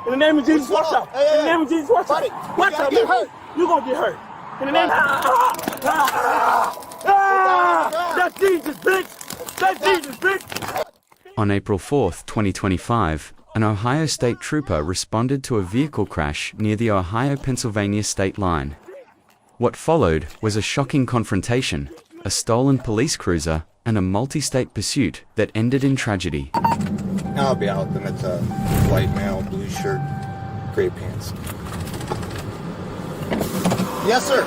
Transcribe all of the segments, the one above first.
In the name of Jesus, watch out. In the name of Jesus, watch out. Watch out. Get hurt. You're going to get hurt. In the name of... That's Jesus, bitch. That's Jesus, bitch. On April 4th, 2025, an Ohio state trooper responded to a vehicle crash near the Ohio-Pennsylvania state line. What followed was a shocking confrontation, a stolen police cruiser, and a multi-state pursuit that ended in tragedy. I'll be out with them. It's a white male, blue shirt, gray pants. Yes, sir.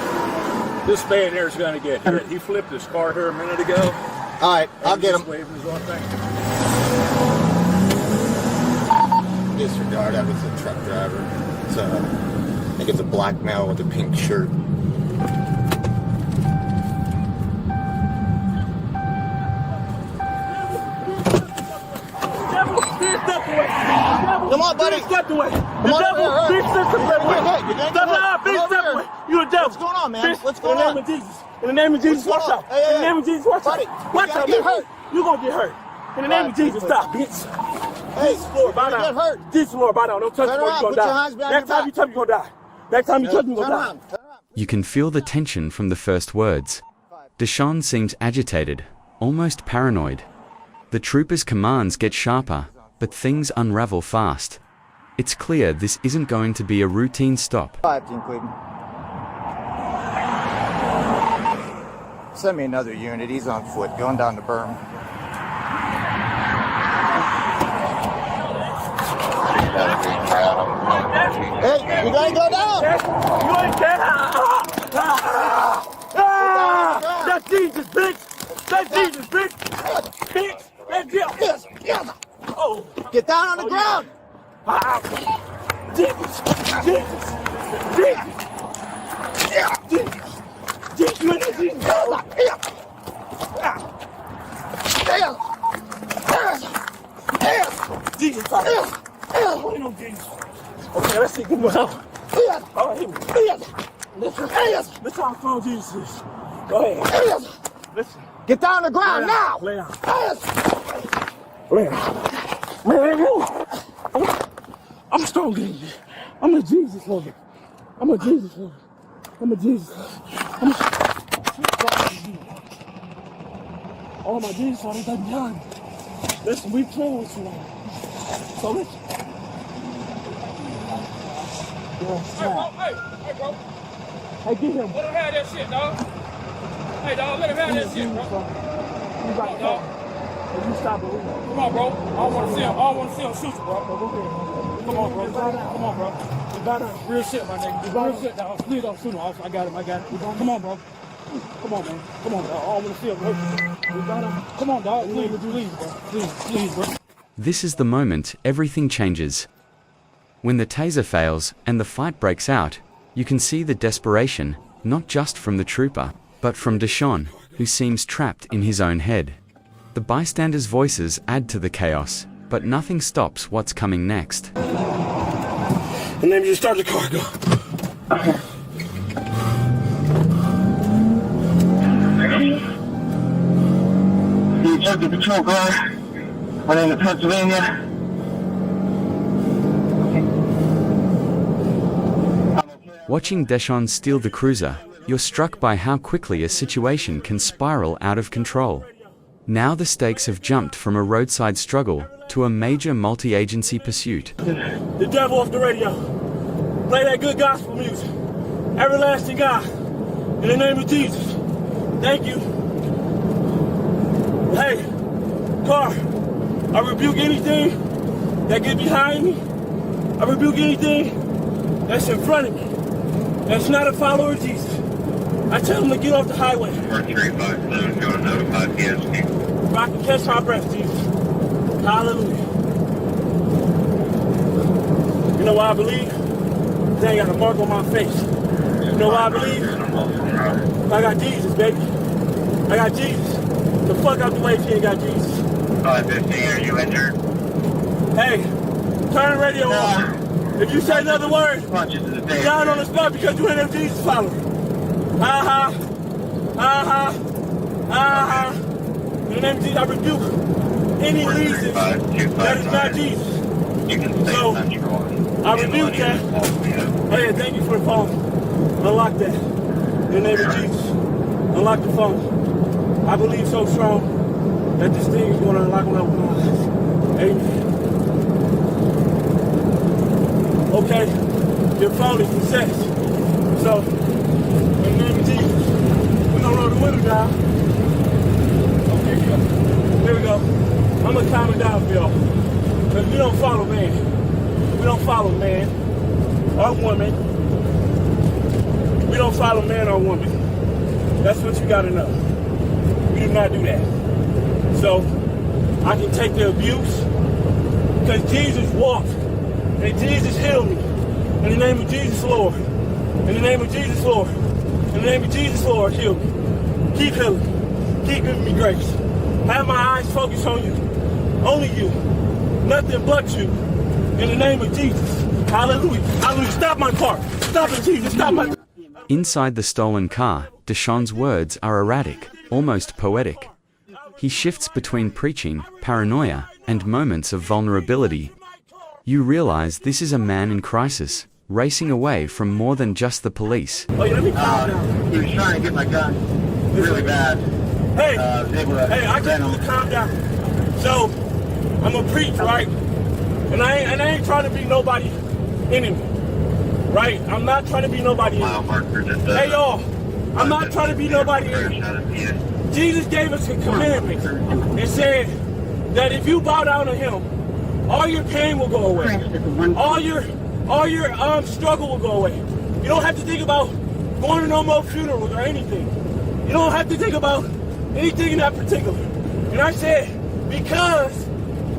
This man there is going to get hit. He flipped his car here a minute ago. All right, I'll get him. Disregard, that was a truck driver. It's I think it's a black male with a pink shirt. Come on, buddy. Step away. Come on, Big step away. Step out. Big step away. You a devil. What's going on, man? What's going on? on? In the name of Jesus. In the name of Jesus, watch out. In the name of Jesus, watch out. Watch out. Get hurt. You're going to get hurt. In the name of Jesus, stop, bitch. Hey, Lord, bow down. Get hurt. Jesus, Lord, bow down. Don't touch me, you're going to die. Next time you touch me, you're going to die. Next time you touch me, you're going to die. You can feel the tension from the first words. Deshawn seems agitated, almost paranoid. The trooper's commands get sharper, but things unravel fast. It's clear this isn't going to be a routine stop. 15 Cleveland. Send me another unit. He's on foot, going down the berm. Hey, you gotta go down! You ain't dead! That's Jesus, bitch! That's Jesus, bitch! Bitch! That's Jesus! Yes. Oh! Get down on the ground! Jesus! Jesus! Jesus! Jesus! Jesus! Jesus! Jesus! Okay, let's see. Good one. All right, hit me. Listen how strong Jesus is. Go ahead. Listen. Get down on the ground now! Lay down. Lay down. I'm strong in you. I'm a Jesus Lord. I'm a Jesus Lord. I'm a Jesus Lord. Oh my Jesus Lord, that's behind me. Listen, we playing with you. So listen. Hey, bro. Hey, get him. Let him have that shit, dog. Hey, dog, let him have that shit, bro. You got to dog. You stop it. Come on, bro. I don't want to see him shoot you, bro. Come on, bro. Come on, bro. Real shit, my nigga. Real shit, dog. Please don't shoot him, officer. I got him. Come on, bro. Come on, man. Come on, dog. I don't want to see him, bro. Come on, dog. Please, bro. Please, bro. This is the moment everything changes. When the taser fails and the fight breaks out, you can see the desperation, not just from the trooper, but from Deshawn, who seems trapped in his own head. The bystanders' voices add to the chaos, but nothing stops what's coming next. And then you start the car, go. You took the patrol car, went into Pennsylvania. Watching Deshawn steal the cruiser, you're struck by how quickly a situation can spiral out of control. Now the stakes have jumped from a roadside struggle to a major multi-agency pursuit. The devil off the radio. Play that good gospel music. Everlasting God. In the name of Jesus. Thank you. Hey, car. I rebuke anything that gets behind me. I rebuke anything that's in front of me. That's not a follower of Jesus. I tell them to get off the highway. 4357, going to notify PSP. Where I can catch my breath, Jesus. Hallelujah. You know why I believe? They ain't got a mark on my face. You know why I believe? I got Jesus, baby. I got Jesus. The fuck out the way if you ain't got Jesus. 515, are you injured? Hey, turn the radio off. If you say another word, Punches to the you're face. down on the spot because you ain't a Jesus follower. In the name of Jesus, I rebuke any reason that is not Jesus. You can stay So, central. I rebuke that. Hey, thank you for the phone. Unlock that. In the name of Jesus. Unlock the phone. I believe so strong that this thing is going to unlock when I open my eyes. Amen. Okay, your phone is possessed. So, in the name of Jesus, we're going to roll the window down. Okay, here we go. I'm going to calm it down for y'all. Because we don't follow man. We don't follow man or woman. We don't follow man or woman. That's what you got to know. We do not do that. So, I can take the abuse because Jesus walked and Jesus healed me. In the name of Jesus, Lord. In the name of Jesus, Lord. In the name of Jesus, Lord, heal me. Keep healing. Keep giving me grace. Have my eyes focused on you. Only you. Nothing but you. In the name of Jesus. Hallelujah. Hallelujah. Stop my car. Stop it, Jesus. Stop my... Inside the stolen car, Deshawn's words are erratic, almost poetic. He shifts between preaching, paranoia, and moments of vulnerability. You realize this is a man in crisis, racing away from more than just the police. Oh, yeah, let me calm down. He was trying to get my gun really bad. Hey, Hey, I just need to calm down. So, I'm a preach, right? And I ain't trying to be nobody enemy, right? I'm not trying to be nobody enemy. Hey, y'all, I'm not trying to be nobody enemy. Jesus gave us a commandment and said that if you bow down to him, all your pain will go away. All your struggle will go away. You don't have to think about going to no more funerals or anything. You don't have to think about anything in that particular. And I said, because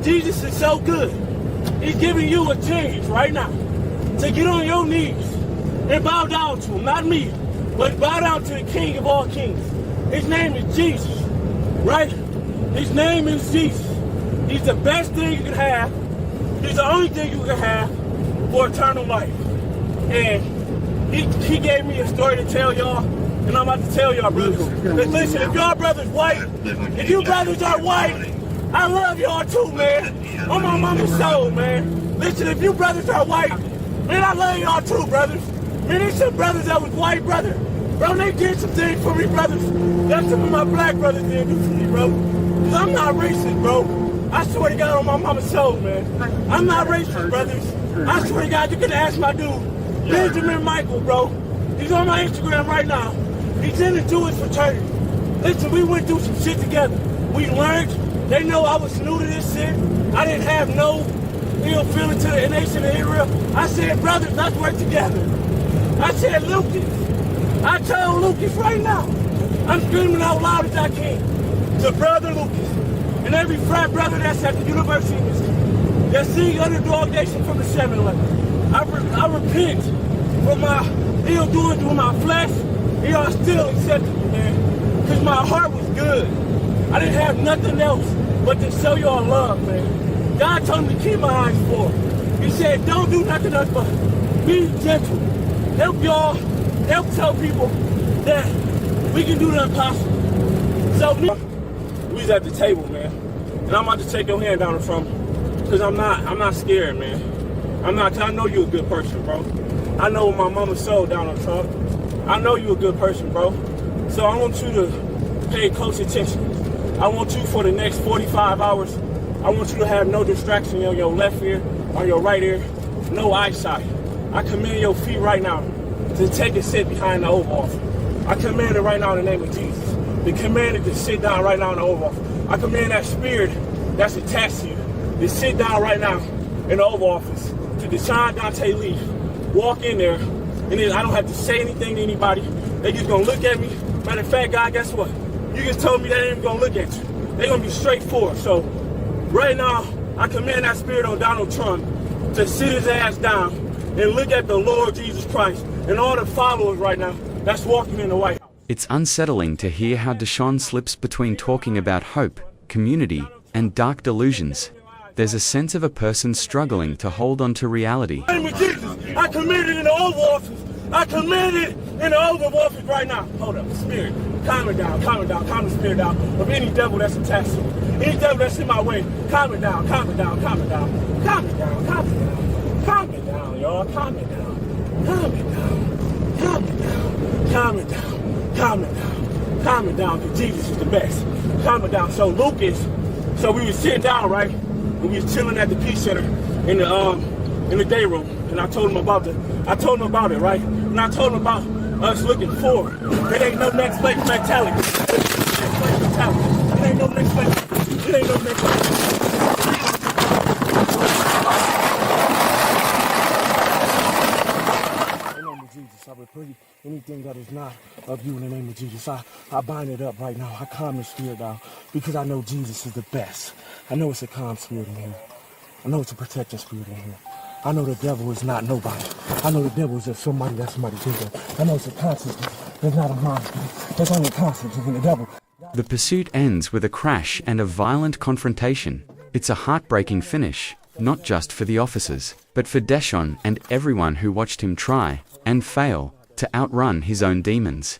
Jesus is so good, he's giving you a chance right now to get on your knees and bow down to him. Not me, but bow down to the King of all kings. His name is Jesus, right? His name is Jesus. He's the best thing you can have. He's the only thing you can have for eternal life. And he gave me a story to tell y'all, and I'm about to tell y'all, brothers. Listen, if y'all brothers white, if you brothers are white, I love y'all too, man. On my mama's soul, man. Listen, if you brothers are white, man, I love y'all too, brothers. Man, there's some brothers that was white, brother. Bro, they did some things for me, brothers. That's some of my black brothers didn't do for me, bro. Cause I'm not racist, bro. I swear to God on my mama's soul, man. I'm not racist, brothers. I swear to God, you can ask my dude, Benjamin Michael, bro. He's on my Instagram right now. He's in the Jewish fraternity. Listen, we went through some shit together. We learned. They know I was new to this shit. I didn't have no ill feeling to the nation of Israel. I said, brothers, let's work together. I said, Lucas. I tell Lucas right now, I'm screaming out loud as I can to brother Lucas and every frat brother that's at the university that's seeing underdog nation from the 7-Eleven. I repent for my ill doing to my flesh, and y'all still accepted me, man. Because my heart was good. I didn't have nothing else but to show y'all love, man. God told me to keep my eyes forward. He said, don't do nothing else but be gentle. Help y'all, help tell people that we can do the impossible. So we was at the table, man. And I'm about to take your hand down from me. Because I'm not scared, man. I'm not, cause I know you're a good person, bro. I know my mama's soul down on Trump. I know you're a good person, bro. So I want you to pay close attention. I want you for the next 45 hours, I want you to have no distraction on your left ear, on your right ear, no eyesight. I command your feet right now to take a sit behind the Oval Office. I command it right now in the name of Jesus. The command is to sit down right now in the Oval Office. I command that spirit that's attached to you to sit down right now in the Oval Office. To Deshawn Leeth, walk in there, and then I don't have to say anything to anybody. They just gonna look at me. Matter of fact, God, guess what? You just told me they ain't even gonna look at you. They gonna be straightforward. So right now, I command that spirit on Donald Trump to sit his ass down and look at the Lord Jesus Christ and all the followers right now that's walking in the White House. It's unsettling to hear how Deshawn slips between talking about hope, community, and dark delusions. There's a sense of a person struggling to hold on to reality. In the name of Jesus, I command it in the Oval Office. I command it in the Oval Office right now. Hold up, spirit, calm it down, calm the spirit down of any devil that's attached to you. Any devil that's in my way, calm it down, calm it down, calm it down, calm it down, calm it down, calm it down, y'all, calm it down, calm it down, calm it down, calm it down, calm it down, calm it down, because Jesus is the best. Calm it down. So so we was sitting down, right? And we was chilling at the Peace Center in the day room, and I told him about it, right? And I told him about us looking forward. It ain't no next place mentality. It ain't no next place. It ain't no next place. In the name of Jesus, I rebuke anything that is not of you in the name of Jesus. I bind it up right now. I calm the spirit down because I know Jesus is the best. I know it's a calm spirit in here. I know it's a protecting spirit in here. I know the devil is not nobody. I know the devil is just somebody that somebody thinks of. I know it's a conscience. There's not a mind. There's only a conscience in the devil. The pursuit ends with a crash and a violent confrontation. It's a heartbreaking finish, not just for the officers, but for Deshawn and everyone who watched him try and fail to outrun his own demons.